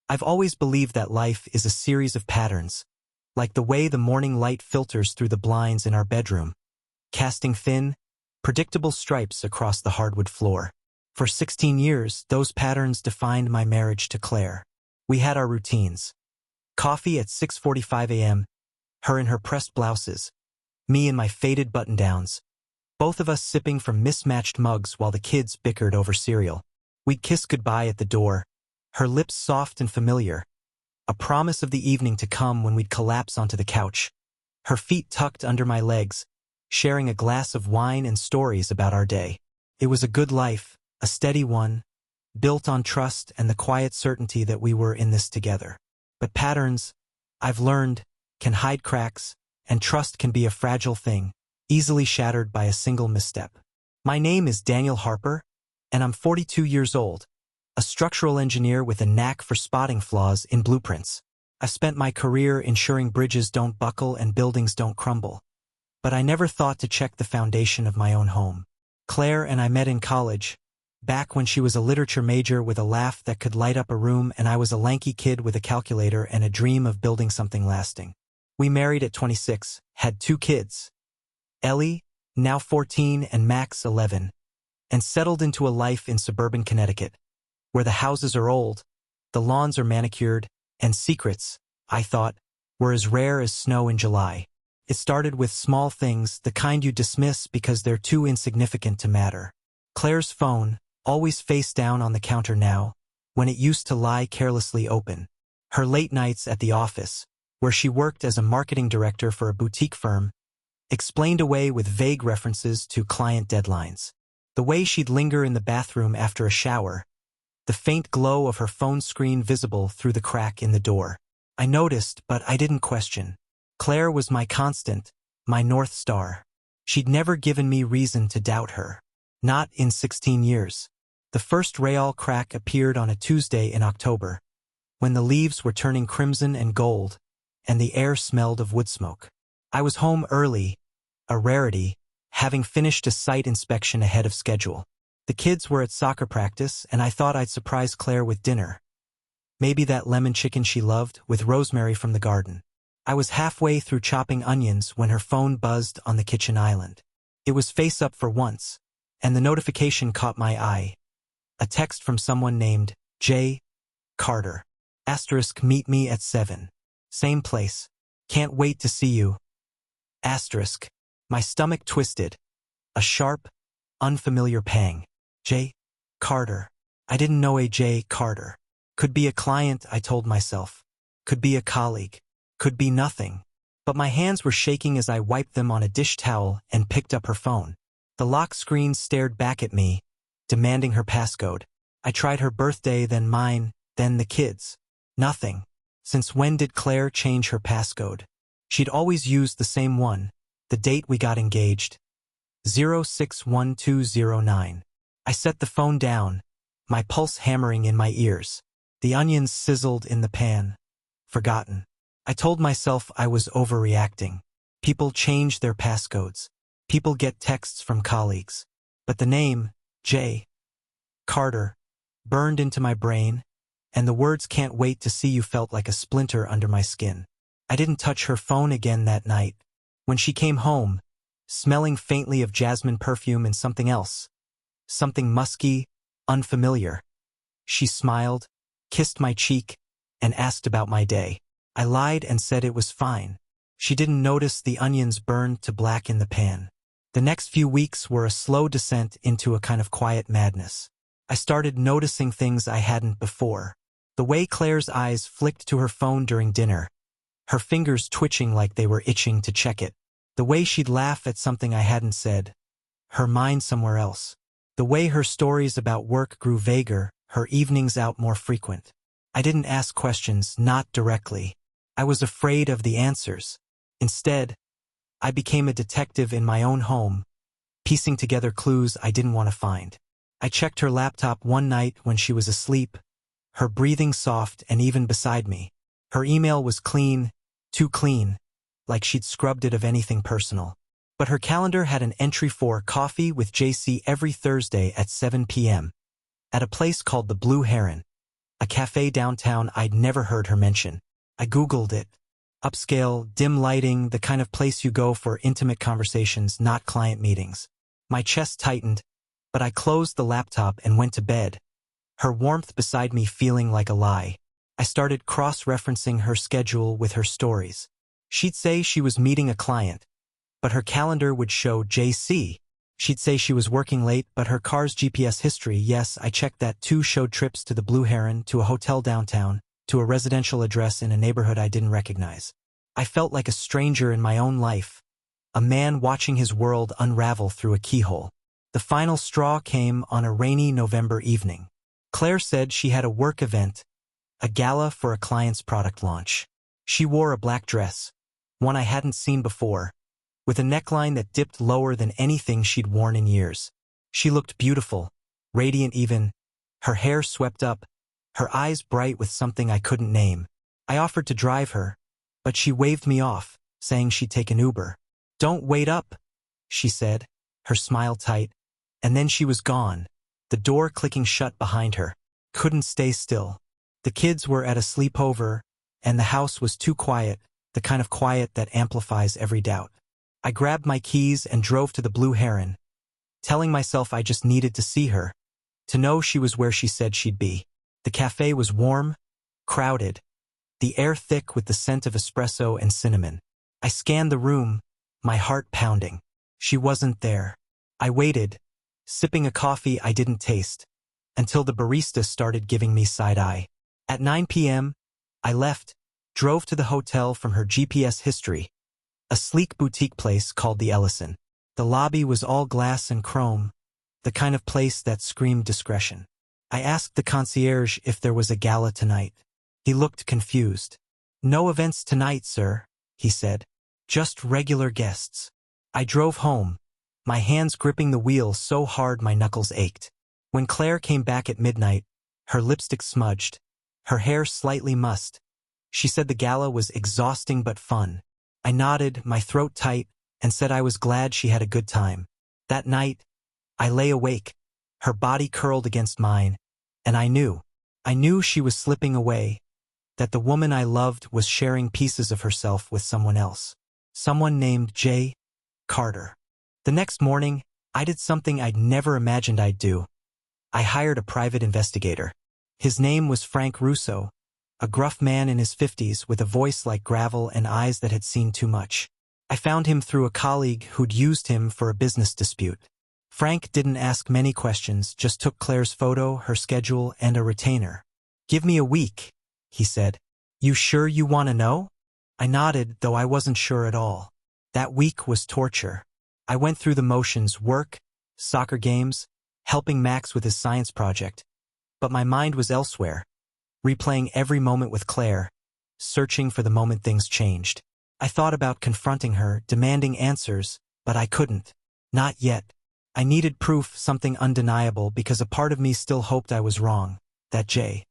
I've always believed that life is a series of patterns, like the way the morning light filters through the blinds in our bedroom, casting thin, predictable stripes across the hardwood floor. For 16 years, those patterns defined my marriage to Claire. We had our routines. Coffee at 6:45 a.m., her in her pressed blouses, me in my faded button-downs, both of us sipping from mismatched mugs while the kids bickered over cereal. We'd kiss goodbye at the door, her lips soft and familiar, a promise of the evening to come when we'd collapse onto the couch, her feet tucked under my legs, sharing a glass of wine and stories about our day. It was a good life, a steady one, built on trust and the quiet certainty that we were in this together. But patterns, I've learned, can hide cracks, and trust can be a fragile thing, easily shattered by a single misstep. My name is Daniel Harper, and I'm 42 years old, a structural engineer with a knack for spotting flaws in blueprints. I've spent my career ensuring bridges don't buckle and buildings don't crumble. But I never thought to check the foundation of my own home. Claire and I met in college, back when she was a literature major with a laugh that could light up a room and I was a lanky kid with a calculator and a dream of building something lasting. We married at 26, had 2 kids, Ellie, now 14, and Max, 11, and settled into a life in suburban Connecticut, where the houses are old, the lawns are manicured, and secrets, I thought, were as rare as snow in July. It started with small things, the kind you dismiss because they're too insignificant to matter. Claire's phone, always face down on the counter now, when it used to lie carelessly open. Her late nights at the office, where she worked as a marketing director for a boutique firm, explained away with vague references to client deadlines. The way she'd linger in the bathroom after a shower, the faint glow of her phone screen visible through the crack in the door. I noticed, but I didn't question. Claire was my constant, my North Star. She'd never given me reason to doubt her. Not in 16 years. The first Betrayal crack appeared on a Tuesday in October, when the leaves were turning crimson and gold, and the air smelled of wood smoke. I was home early, a rarity, having finished a site inspection ahead of schedule. The kids were at soccer practice, and I thought I'd surprise Claire with dinner. Maybe that lemon chicken she loved, with rosemary from the garden. I was halfway through chopping onions when her phone buzzed on the kitchen island. It was face up for once, and the notification caught my eye. A text from someone named J. Carter. * meet me at 7. Same place. Can't wait to see you. *. My stomach twisted. A sharp, unfamiliar pang. J. Carter. I didn't know a J. Carter. Could be a client, I told myself. Could be a colleague. Could be nothing. But my hands were shaking as I wiped them on a dish towel and picked up her phone. The lock screen stared back at me, demanding her passcode. I tried her birthday, then mine, then the kids. Nothing. Since when did Claire change her passcode? She'd always used the same one, the date we got engaged. 061209. I set the phone down, my pulse hammering in my ears. The onions sizzled in the pan. Forgotten. I told myself I was overreacting. People change their passcodes. People get texts from colleagues. But the name, J. Carter, burned into my brain, and the words "can't wait to see you" felt like a splinter under my skin. I didn't touch her phone again that night. When she came home, smelling faintly of jasmine perfume and something else, something musky, unfamiliar, she smiled, kissed my cheek, and asked about my day. I lied and said it was fine. She didn't notice the onions burned to black in the pan. The next few weeks were a slow descent into a kind of quiet madness. I started noticing things I hadn't before. The way Claire's eyes flicked to her phone during dinner, her fingers twitching like they were itching to check it. The way she'd laugh at something I hadn't said, her mind somewhere else. The way her stories about work grew vaguer, her evenings out more frequent. I didn't ask questions, not directly. I was afraid of the answers. Instead, I became a detective in my own home, piecing together clues I didn't want to find. I checked her laptop one night when she was asleep, her breathing soft and even beside me. Her email was clean, too clean, like she'd scrubbed it of anything personal. But her calendar had an entry for coffee with JC every Thursday at 7 p.m. at a place called the Blue Heron. a cafe downtown I'd never heard her mention. I Googled it. Upscale, dim lighting, the kind of place you go for intimate conversations, not client meetings. My chest tightened, but I closed the laptop and went to bed, her warmth beside me feeling like a lie. I started cross-referencing her schedule with her stories. She'd say she was meeting a client, but her calendar would show JC. She'd say she was working late, but her car's GPS history, yes, I checked that too, showed trips to the Blue Heron, to a hotel downtown, to a residential address in a neighborhood I didn't recognize. I felt like a stranger in my own life, a man watching his world unravel through a keyhole. The final straw came on a rainy November evening. Claire said she had a work event, a gala for a client's product launch. She wore a black dress, one I hadn't seen before, with a neckline that dipped lower than anything she'd worn in years. She looked beautiful, radiant even, her hair swept up, her eyes bright with something I couldn't name. I offered to drive her, but she waved me off, saying she'd take an Uber. "Don't wait up," she said, her smile tight, and then she was gone, the door clicking shut behind her. Couldn't stay still. The kids were at a sleepover, and the house was too quiet, the kind of quiet that amplifies every doubt. I grabbed my keys and drove to the Blue Heron, telling myself I just needed to see her, to know she was where she said she'd be. The cafe was warm, crowded, the air thick with the scent of espresso and cinnamon. I scanned the room, my heart pounding. She wasn't there. I waited, sipping a coffee I didn't taste, until the barista started giving me side-eye. At 9 p.m., I left, drove to the hotel from her GPS history, a sleek boutique place called the Ellison. The lobby was all glass and chrome, the kind of place that screamed discretion. I asked the concierge if there was a gala tonight. He looked confused. "No events tonight, sir," he said. "Just regular guests." I drove home, my hands gripping the wheel so hard my knuckles ached. When Claire came back at midnight, her lipstick smudged, her hair slightly mussed, she said the gala was exhausting but fun. I nodded, my throat tight, and said I was glad she had a good time. That night, I lay awake, her body curled against mine, and I knew she was slipping away, that the woman I loved was sharing pieces of herself with someone else. Someone named J. Carter. The next morning, I did something I'd never imagined I'd do. I hired a private investigator. His name was Frank Russo, a gruff man in his 50s with a voice like gravel and eyes that had seen too much. I found him through a colleague who'd used him for a business dispute. Frank didn't ask many questions, just took Claire's photo, her schedule, and a retainer. "Give me a week," he said. "You sure you want to know?" I nodded, though I wasn't sure at all. That week was torture. I went through the motions: work, soccer games, helping Max with his science project. But my mind was elsewhere, replaying every moment with Claire, searching for the moment things changed. I thought about confronting her, demanding answers, but I couldn't. Not yet. I needed proof, something undeniable, because a part of me still hoped I was wrong, that J.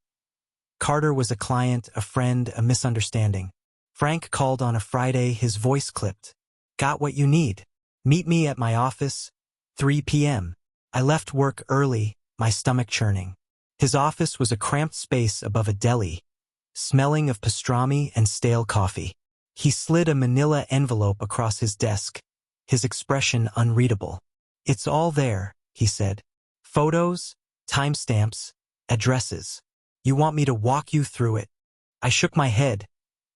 Carter was a client, a friend, a misunderstanding. Frank called on a Friday, his voice clipped. "Got what you need. Meet me at my office, 3 p.m. I left work early, my stomach churning. His office was a cramped space above a deli, smelling of pastrami and stale coffee. He slid a manila envelope across his desk, his expression unreadable. "It's all there," he said. "Photos, timestamps, addresses. You want me to walk you through it?" I shook my head,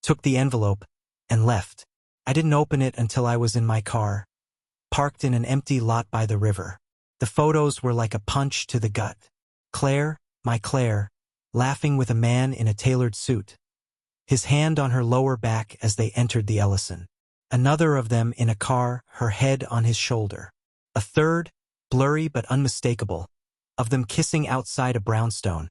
took the envelope, and left. I didn't open it until I was in my car, parked in an empty lot by the river. The photos were like a punch to the gut. Claire, my Claire, laughing with a man in a tailored suit, his hand on her lower back as they entered the Ellison. Another of them in a car, her head on his shoulder. A third, blurry but unmistakable, of them kissing outside a brownstone,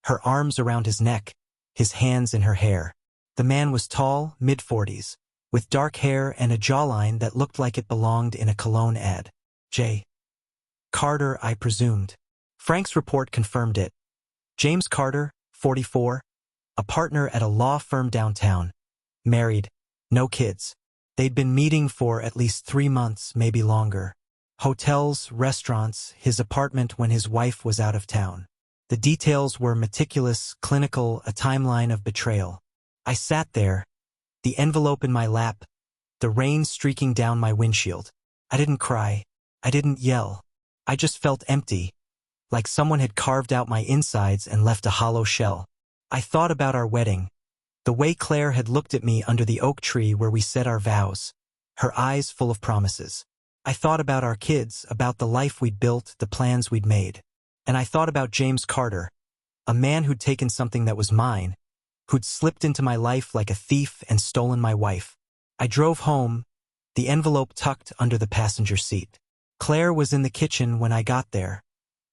her arms around his neck, his hands in her hair. The man was tall, mid-40s, with dark hair and a jawline that looked like it belonged in a cologne ad. J. Carter, I presumed. Frank's report confirmed it. James Carter, 44, a partner at a law firm downtown, married, no kids. They'd been meeting for at least 3 months, maybe longer. Hotels, restaurants, his apartment when his wife was out of town. The details were meticulous, clinical, a timeline of betrayal. I sat there, the envelope in my lap, the rain streaking down my windshield. I didn't cry. I didn't yell. I just felt empty, like someone had carved out my insides and left a hollow shell. I thought about our wedding, the way Claire had looked at me under the oak tree where we said our vows, her eyes full of promises. I thought about our kids, about the life we'd built, the plans we'd made. And I thought about James Carter, a man who'd taken something that was mine, who'd slipped into my life like a thief and stolen my wife. I drove home, the envelope tucked under the passenger seat. Claire was in the kitchen when I got there,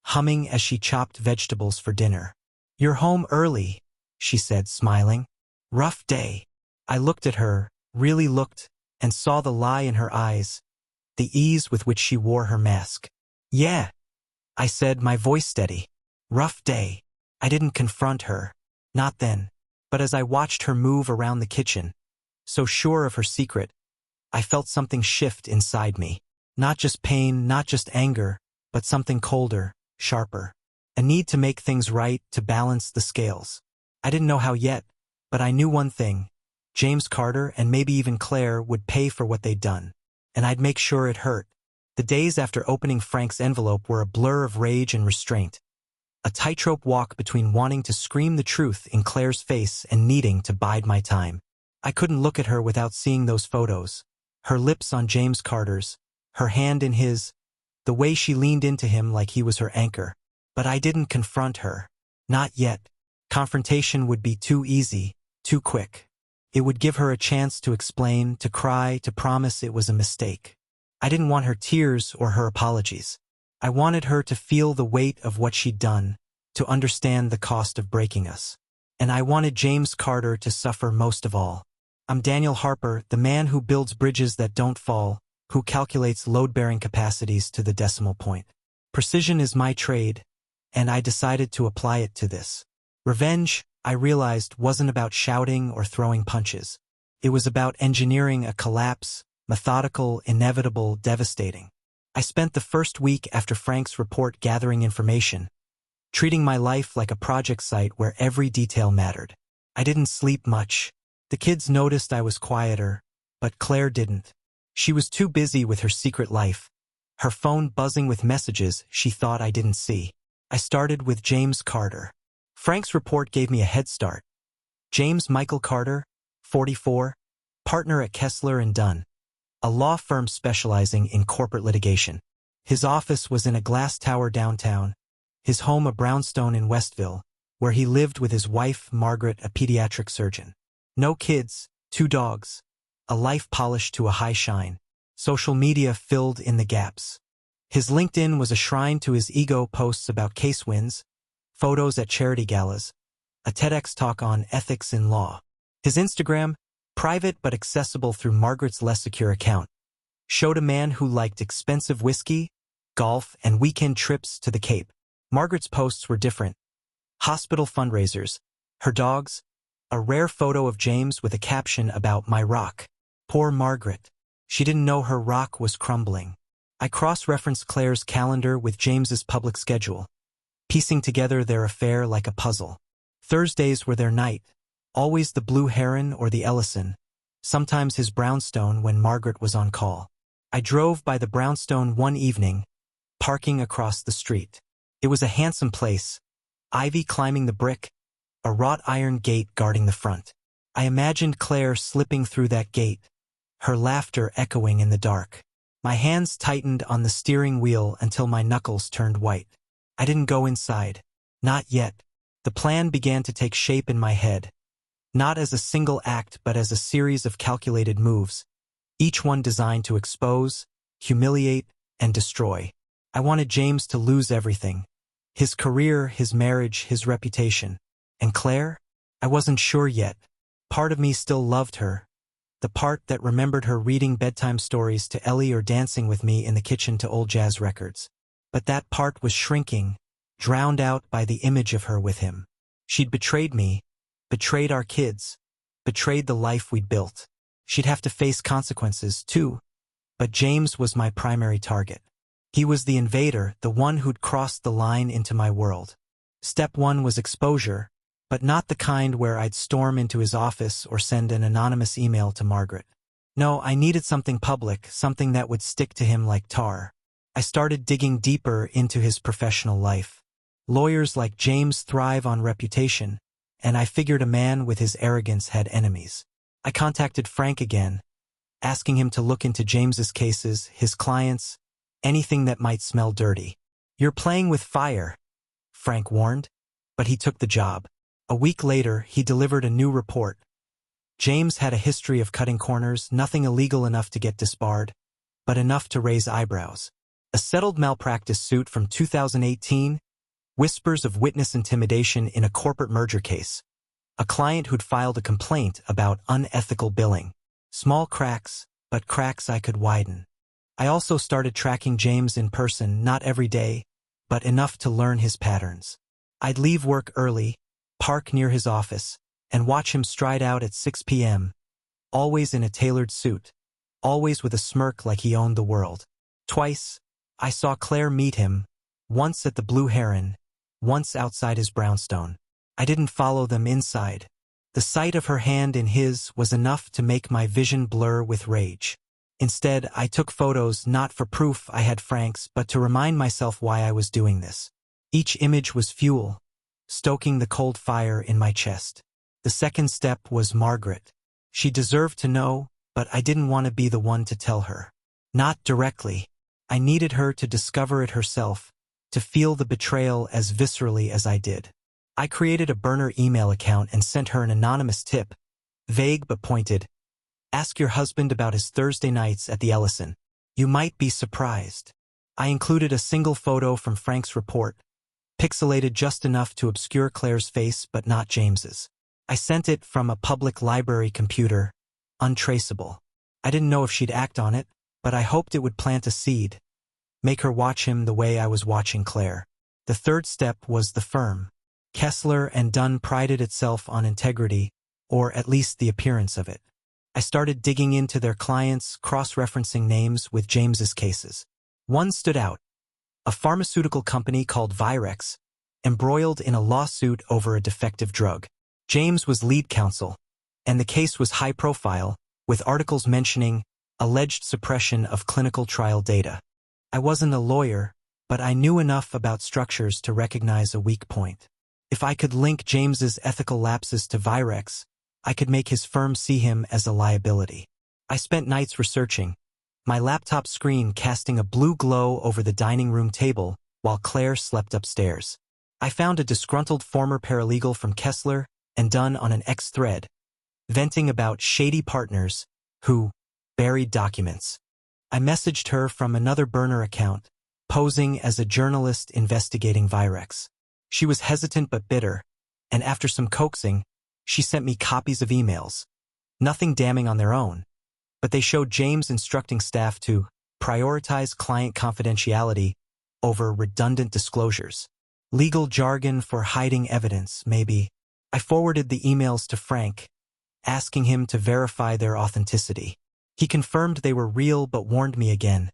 humming as she chopped vegetables for dinner. "You're home early," she said, smiling. "Rough day." I looked at her, really looked, and saw the lie in her eyes, the ease with which she wore her mask. "Yeah," I said, my voice steady. "Rough day." I didn't confront her. Not then. But as I watched her move around the kitchen, so sure of her secret, I felt something shift inside me. Not just pain, not just anger, but something colder, sharper. A need to make things right, to balance the scales. I didn't know how yet, but I knew one thing. James Carter and maybe even Claire would pay for what they'd done. And I'd make sure it hurt. The days after opening Frank's envelope were a blur of rage and restraint. A tightrope walk between wanting to scream the truth in Claire's face and needing to bide my time. I couldn't look at her without seeing those photos. Her lips on James Carter's, her hand in his, the way she leaned into him like he was her anchor. But I didn't confront her. Not yet. Confrontation would be too easy, too quick. It would give her a chance to explain, to cry, to promise it was a mistake. I didn't want her tears or her apologies. I wanted her to feel the weight of what she'd done, to understand the cost of breaking us. And I wanted James Carter to suffer most of all. I'm Daniel Harper, the man who builds bridges that don't fall, who calculates load-bearing capacities to the decimal point. Precision is my trade, and I decided to apply it to this. Revenge, I realized, wasn't about shouting or throwing punches. It was about engineering a collapse, methodical, inevitable, devastating. I spent the first week after Frank's report gathering information, treating my life like a project site where every detail mattered. I didn't sleep much. The kids noticed I was quieter, but Claire didn't. She was too busy with her secret life, her phone buzzing with messages she thought I didn't see. I started with James Carter. Frank's report gave me a head start. James Michael Carter, 44, partner at Kessler & Dunn, a law firm specializing in corporate litigation. His office was in a glass tower downtown, his home a brownstone in Westville, where he lived with his wife, Margaret, a pediatric surgeon. No kids, 2 dogs, a life polished to a high shine. Social media filled in the gaps. His LinkedIn was a shrine to his ego, posts about case wins, photos at charity galas, a TEDx talk on ethics in law. His Instagram, private but accessible through Margaret's less secure account, showed a man who liked expensive whiskey, golf, and weekend trips to the Cape. Margaret's posts were different. Hospital fundraisers, her dogs, a rare photo of James with a caption about my rock. Poor Margaret. She didn't know her rock was crumbling. I cross-referenced Claire's calendar with James's public schedule, piecing together their affair like a puzzle. Thursdays were their night, always the Blue Heron or the Ellison, sometimes his brownstone when Margaret was on call. I drove by the brownstone one evening, parking across the street. It was a handsome place, ivy climbing the brick, a wrought iron gate guarding the front. I imagined Claire slipping through that gate, her laughter echoing in the dark. My hands tightened on the steering wheel until my knuckles turned white. I didn't go inside. Not yet. The plan began to take shape in my head, not as a single act but as a series of calculated moves, each one designed to expose, humiliate, and destroy. I wanted James to lose everything. His career, his marriage, his reputation. And Claire? I wasn't sure yet. Part of me still loved her. The part that remembered her reading bedtime stories to Ellie or dancing with me in the kitchen to old jazz records. But that part was shrinking, drowned out by the image of her with him. She'd betrayed me, betrayed our kids, betrayed the life we'd built. She'd have to face consequences, too. But James was my primary target. He was the invader, the one who'd crossed the line into my world. Step 1 was exposure, but not the kind where I'd storm into his office or send an anonymous email to Margaret. No, I needed something public, something that would stick to him like tar. I started digging deeper into his professional life. Lawyers like James thrive on reputation, and I figured a man with his arrogance had enemies. I contacted Frank again, asking him to look into James's cases, his clients, anything that might smell dirty. "You're playing with fire," Frank warned, but he took the job. A week later, he delivered a new report. James had a history of cutting corners, nothing illegal enough to get disbarred, but enough to raise eyebrows. A settled malpractice suit from 2018, whispers of witness intimidation in a corporate merger case. A client who'd filed a complaint about unethical billing. Small cracks, but cracks I could widen. I also started tracking James in person, not every day, but enough to learn his patterns. I'd leave work early, park near his office, and watch him stride out at 6 p.m., always in a tailored suit, always with a smirk like he owned the world. Twice, I saw Claire meet him, once at the Blue Heron, once outside his brownstone. I didn't follow them inside. The sight of her hand in his was enough to make my vision blur with rage. Instead, I took photos not for proof I had Frank's, but to remind myself why I was doing this. Each image was fuel, stoking the cold fire in my chest. The second step was Margaret. She deserved to know, but I didn't want to be the one to tell her. Not directly. I needed her to discover it herself, to feel the betrayal as viscerally as I did. I created a burner email account and sent her an anonymous tip, vague but pointed. "Ask your husband about his Thursday nights at the Ellison. You might be surprised." I included a single photo from Frank's report, pixelated just enough to obscure Claire's face but not James's. I sent it from a public library computer, untraceable. I didn't know if she'd act on it, but I hoped it would plant a seed, make her watch him the way I was watching Claire. The third step was the firm. Kessler and Dunn prided itself on integrity, or at least the appearance of it. I started digging into their clients, cross-referencing names with James's cases. One stood out, a pharmaceutical company called Virex, embroiled in a lawsuit over a defective drug. James was lead counsel, and the case was high-profile, with articles mentioning alleged suppression of clinical trial data. I wasn't a lawyer, but I knew enough about structures to recognize a weak point. If I could link James's ethical lapses to Virex, I could make his firm see him as a liability. I spent nights researching, my laptop screen casting a blue glow over the dining room table while Claire slept upstairs. I found a disgruntled former paralegal from Kessler and Dunn on an X thread, venting about shady partners who buried documents. I messaged her from another burner account, posing as a journalist investigating Virex. She was hesitant but bitter, and after some coaxing, she sent me copies of emails. Nothing damning on their own, but they showed James instructing staff to prioritize client confidentiality over redundant disclosures. Legal jargon for hiding evidence, maybe. I forwarded the emails to Frank, asking him to verify their authenticity. He confirmed they were real but warned me again.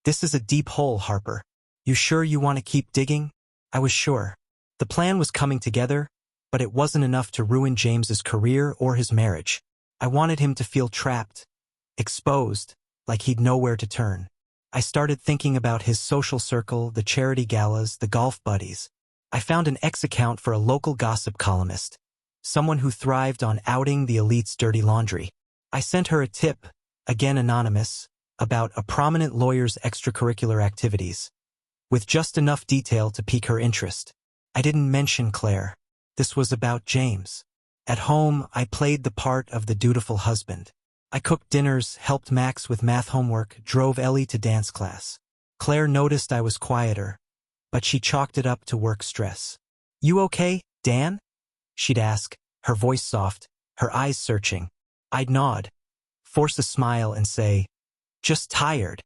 "This is a deep hole, Harper. You sure you want to keep digging?" I was sure. The plan was coming together, but it wasn't enough to ruin James's career or his marriage. I wanted him to feel trapped, exposed, like he'd nowhere to turn. I started thinking about his social circle, the charity galas, the golf buddies. I found an X account for a local gossip columnist, someone who thrived on outing the elite's dirty laundry. I sent her a tip, again anonymous, about a prominent lawyer's extracurricular activities, with just enough detail to pique her interest. I didn't mention Claire. This was about James. At home, I played the part of the dutiful husband. I cooked dinners, helped Max with math homework, drove Ellie to dance class. Claire noticed I was quieter, but she chalked it up to work stress. "You okay, Dan?" she'd ask, her voice soft, her eyes searching. I'd nod, force a smile and say, "Just tired."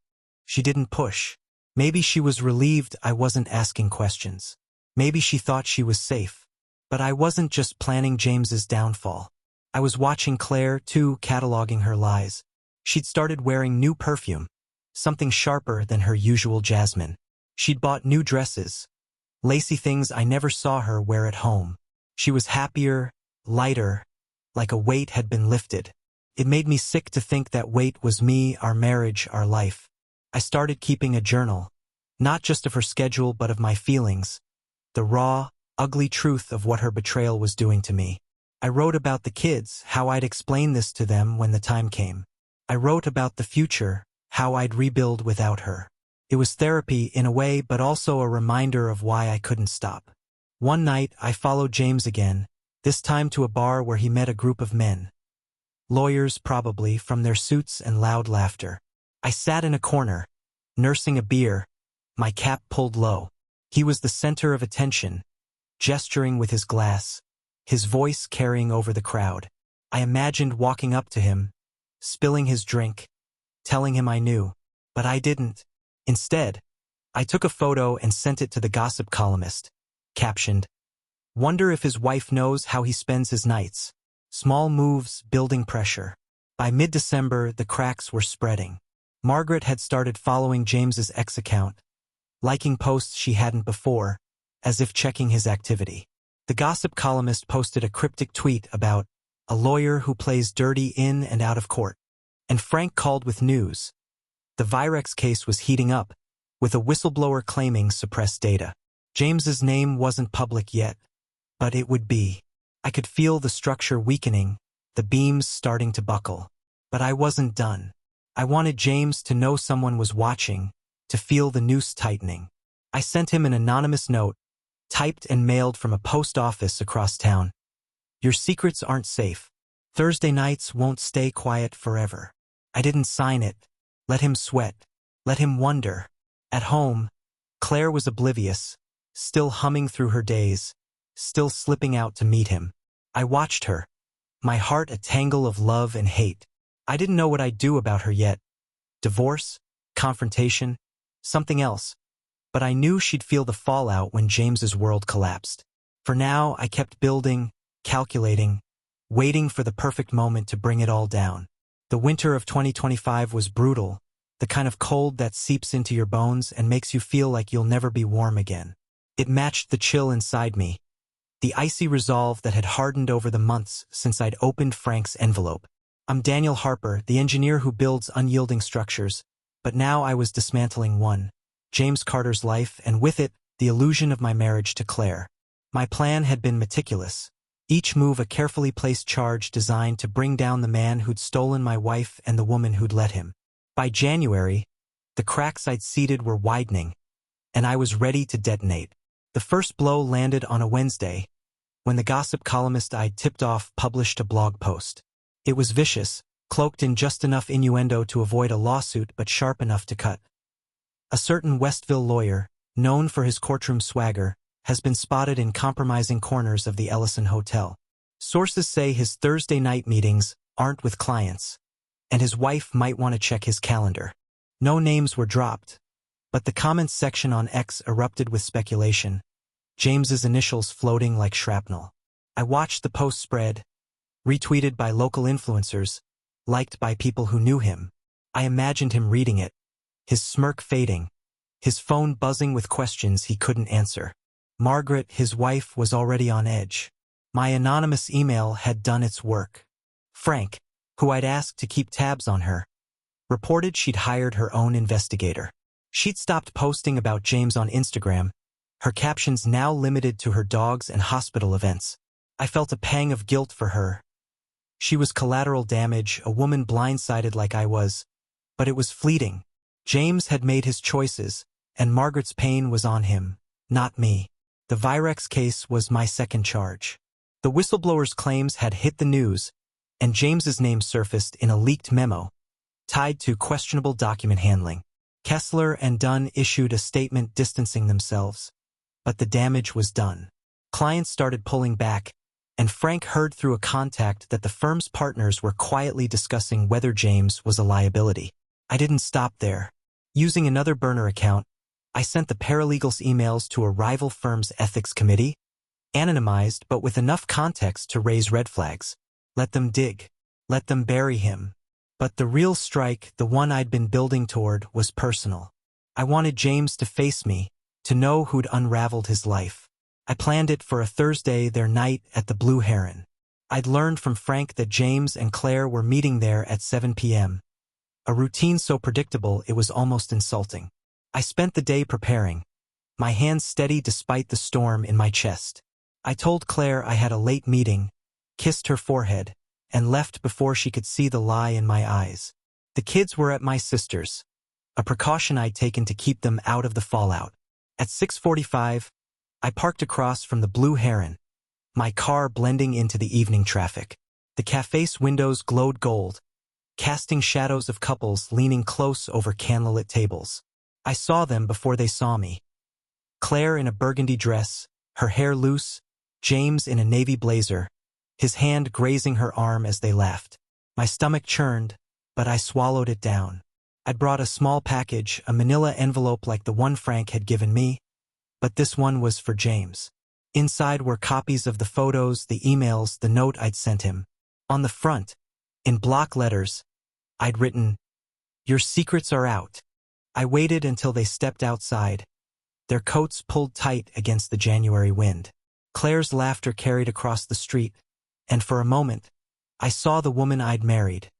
She didn't push. Maybe she was relieved I wasn't asking questions. Maybe she thought she was safe. But I wasn't just planning James's downfall. I was watching Claire, too, cataloging her lies. She'd started wearing new perfume, something sharper than her usual jasmine. She'd bought new dresses, lacy things I never saw her wear at home. She was happier, lighter, like a weight had been lifted. It made me sick to think that weight was me, our marriage, our life. I started keeping a journal, not just of her schedule but of my feelings, the raw, ugly truth of what her betrayal was doing to me. I wrote about the kids, how I'd explain this to them when the time came. I wrote about the future, how I'd rebuild without her. It was therapy in a way, but also a reminder of why I couldn't stop. One night, I followed James again, this time to a bar where he met a group of men. Lawyers, probably, from their suits and loud laughter. I sat in a corner, nursing a beer, my cap pulled low. He was the center of attention, gesturing with his glass, his voice carrying over the crowd. I imagined walking up to him, spilling his drink, telling him I knew, but I didn't. Instead, I took a photo and sent it to the gossip columnist, captioned, "Wonder if his wife knows how he spends his nights. Small moves building pressure." By mid-December, the cracks were spreading. Margaret had started following James's ex account, liking posts she hadn't before, as if checking his activity. The gossip columnist posted a cryptic tweet about a lawyer who plays dirty in and out of court. And Frank called with news. The Virex case was heating up, with a whistleblower claiming suppressed data. James's name wasn't public yet, but it would be. I could feel the structure weakening, the beams starting to buckle. But I wasn't done. I wanted James to know someone was watching, to feel the noose tightening. I sent him an anonymous note, typed and mailed from a post office across town. "Your secrets aren't safe. Thursday nights won't stay quiet forever." I didn't sign it. Let him sweat. Let him wonder. At home, Claire was oblivious, still humming through her days, still slipping out to meet him. I watched her, my heart a tangle of love and hate. I didn't know what I'd do about her yet. Divorce? Confrontation? Something else. But I knew she'd feel the fallout when James's world collapsed. For now, I kept building, calculating, waiting for the perfect moment to bring it all down. The winter of 2025 was brutal, the kind of cold that seeps into your bones and makes you feel like you'll never be warm again. It matched the chill inside me, the icy resolve that had hardened over the months since I'd opened Frank's envelope. I'm Daniel Harper, the engineer who builds unyielding structures, but now I was dismantling one, James Carter's life, and with it, the illusion of my marriage to Claire. My plan had been meticulous, each move a carefully placed charge designed to bring down the man who'd stolen my wife and the woman who'd let him. By January, the cracks I'd seeded were widening, and I was ready to detonate. The first blow landed on a Wednesday, when the gossip columnist I'd tipped off published a blog post. It was vicious, cloaked in just enough innuendo to avoid a lawsuit but sharp enough to cut. A certain Westville lawyer, known for his courtroom swagger, has been spotted in compromising corners of the Ellison Hotel. Sources say his Thursday night meetings aren't with clients, and his wife might want to check his calendar. No names were dropped, but the comments section on X erupted with speculation, James's initials floating like shrapnel. I watched the post spread, retweeted by local influencers, liked by people who knew him. I imagined him reading it, his smirk fading, his phone buzzing with questions he couldn't answer. Margaret, his wife, was already on edge. My anonymous email had done its work. Frank, who I'd asked to keep tabs on her, reported she'd hired her own investigator. She'd stopped posting about James on Instagram, her captions now limited to her dogs and hospital events. I felt a pang of guilt for her. She was collateral damage, a woman blindsided like I was, but it was fleeting. James had made his choices, and Margaret's pain was on him, not me. The Virex case was my second charge. The whistleblower's claims had hit the news, and James's name surfaced in a leaked memo, tied to questionable document handling. Kessler and Dunn issued a statement distancing themselves, but the damage was done. Clients started pulling back, and Frank heard through a contact that the firm's partners were quietly discussing whether James was a liability. I didn't stop there. Using another burner account, I sent the paralegals' emails to a rival firm's ethics committee, anonymized but with enough context to raise red flags. Let them dig. Let them bury him. But the real strike, the one I'd been building toward, was personal. I wanted James to face me, to know who'd unraveled his life. I planned it for a Thursday, their night at the Blue Heron. I'd learned from Frank that James and Claire were meeting there at 7 p.m. A routine so predictable it was almost insulting. I spent the day preparing, my hands steady despite the storm in my chest. I told Claire I had a late meeting, kissed her forehead, and left before she could see the lie in my eyes. The kids were at my sister's, a precaution I'd taken to keep them out of the fallout. At 6:45, I parked across from the Blue Heron, my car blending into the evening traffic. The cafe's windows glowed gold, casting shadows of couples leaning close over candlelit tables. I saw them before they saw me. Claire in a burgundy dress, her hair loose, James in a navy blazer, his hand grazing her arm as they laughed. My stomach churned, but I swallowed it down. I'd brought a small package, a manila envelope like the one Frank had given me, but this one was for James. Inside were copies of the photos, the emails, the note I'd sent him. On the front, in block letters, I'd written, "Your secrets are out." I waited until they stepped outside, their coats pulled tight against the January wind. Claire's laughter carried across the street, and for a moment, I saw the woman I'd married,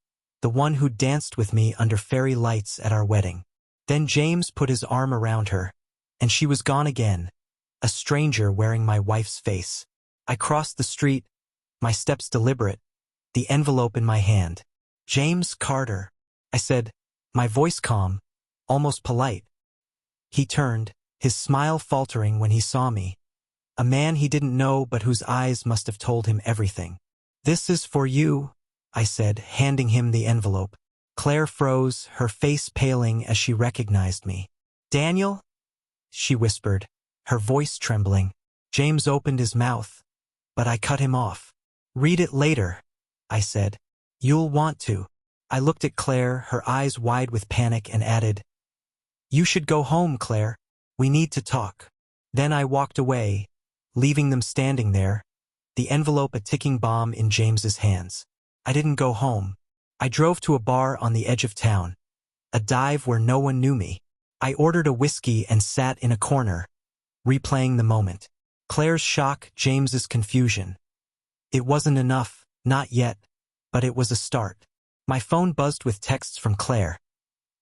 the one who danced with me under fairy lights at our wedding. Then James put his arm around her, and she was gone again, a stranger wearing my wife's face. I crossed the street, my steps deliberate, the envelope in my hand. "James Carter," I said, my voice calm, almost polite. He turned, his smile faltering when he saw me, a man he didn't know but whose eyes must have told him everything. "This is for you," I said, handing him the envelope. Claire froze, her face paling as she recognized me. "Daniel?" she whispered, her voice trembling. James opened his mouth, but I cut him off. "Read it later," I said. "You'll want to." I looked at Claire, her eyes wide with panic, and added, "You should go home, Claire. We need to talk." Then I walked away, leaving them standing there, the envelope a ticking bomb in James's hands. I didn't go home. I drove to a bar on the edge of town, a dive where no one knew me. I ordered a whiskey and sat in a corner, replaying the moment. Claire's shock, James's confusion. It wasn't enough, not yet, but it was a start. My phone buzzed with texts from Claire.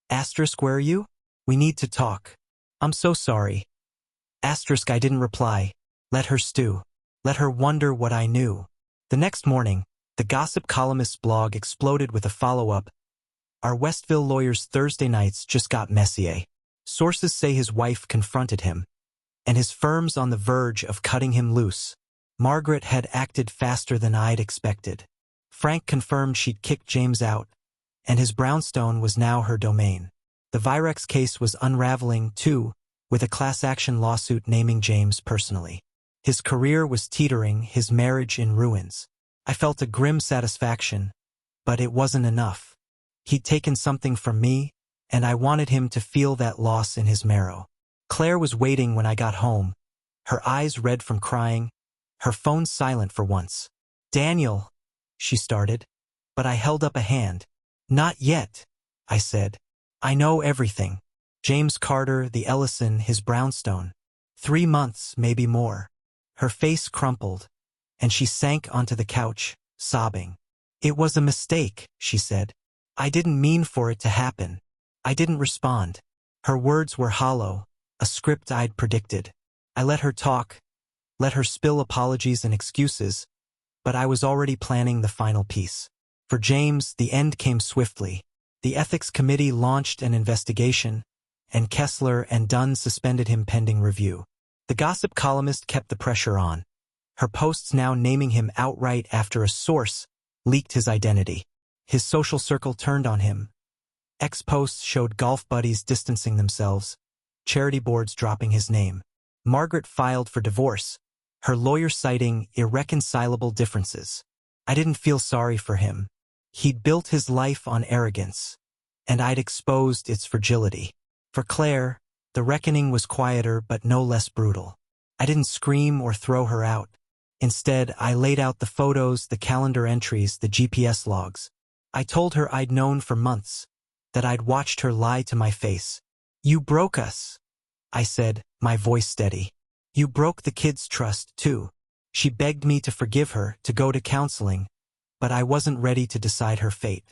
"Asterisk, where are you? We need to talk. I'm so sorry." Asterisk, I didn't reply. Let her stew. Let her wonder what I knew. The next morning, the gossip columnist's blog exploded with a follow-up. "Our Westville lawyer's Thursday nights just got messy. Sources say his wife confronted him, and his firm's on the verge of cutting him loose. Margaret had acted faster than I'd expected. Frank confirmed she'd kicked James out, and his brownstone was now her domain. The Virex case was unraveling, too, with a class-action lawsuit naming James personally. His career was teetering, his marriage in ruins. I felt a grim satisfaction, but it wasn't enough. He'd taken something from me, and I wanted him to feel that loss in his marrow. Claire was waiting when I got home, her eyes red from crying, her phone silent for once. "Daniel," she started, but I held up a hand. "Not yet," I said. "I know everything. James Carter, the Ellison, his brownstone. 3 months, maybe more." Her face crumpled, and she sank onto the couch, sobbing. "It was a mistake," she said. "I didn't mean for it to happen." I didn't respond. Her words were hollow, a script I'd predicted. I let her talk, let her spill apologies and excuses, but I was already planning the final piece. For James, the end came swiftly. The ethics committee launched an investigation, and Kessler and Dunn suspended him pending review. The gossip columnist kept the pressure on, her posts now naming him outright after a source leaked his identity. His social circle turned on him. Ex-posts showed golf buddies distancing themselves, charity boards dropping his name. Margaret filed for divorce, her lawyer citing irreconcilable differences. I didn't feel sorry for him. He'd built his life on arrogance, and I'd exposed its fragility. For Claire, the reckoning was quieter but no less brutal. I didn't scream or throw her out. Instead, I laid out the photos, the calendar entries, the GPS logs. I told her I'd known for months, that I'd watched her lie to my face. "You broke us," I said, my voice steady. You broke the kid's trust, too. She begged me to forgive her, to go to counseling, but I wasn't ready to decide her fate.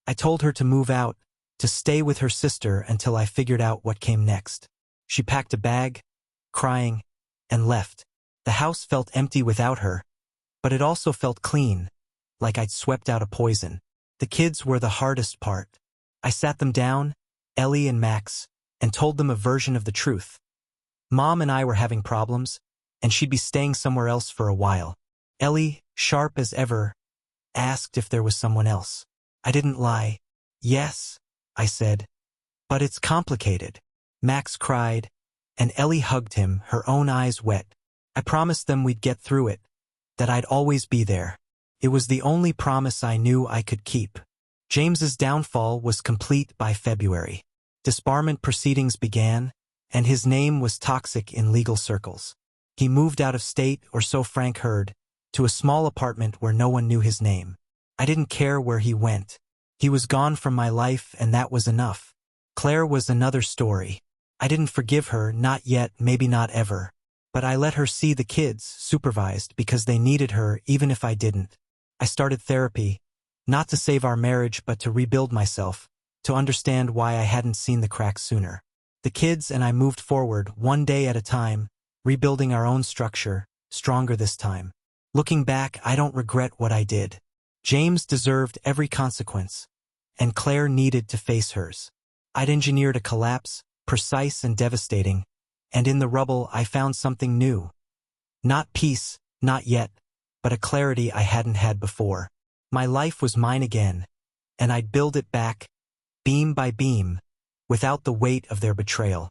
I told her to move out, to stay with her sister until I figured out what came next. She packed a bag, crying, and left. The house felt empty without her, but it also felt clean, like I'd swept out a poison. The kids were the hardest part. I sat them down, Ellie and Max, and told them a version of the truth. Mom and I were having problems, and she'd be staying somewhere else for a while. Ellie, sharp as ever, asked if there was someone else. I didn't lie. Yes, I said, but it's complicated. Max cried, and Ellie hugged him, her own eyes wet. I promised them we'd get through it, that I'd always be there. It was the only promise I knew I could keep. James's downfall was complete by February. Disbarment proceedings began, and his name was toxic in legal circles. He moved out of state, or so Frank heard, to a small apartment where no one knew his name. I didn't care where he went. He was gone from my life, and that was enough. Claire was another story. I didn't forgive her, not yet, maybe not ever. But I let her see the kids, supervised, because they needed her, even if I didn't. I started therapy, not to save our marriage but to rebuild myself, to understand why I hadn't seen the cracks sooner. The kids and I moved forward, one day at a time, rebuilding our own structure, stronger this time. Looking back, I don't regret what I did. James deserved every consequence, and Claire needed to face hers. I'd engineered a collapse, precise and devastating, and in the rubble I found something new. Not peace, not yet, but a clarity I hadn't had before. My life was mine again, and I'd build it back, beam by beam, without the weight of their betrayal.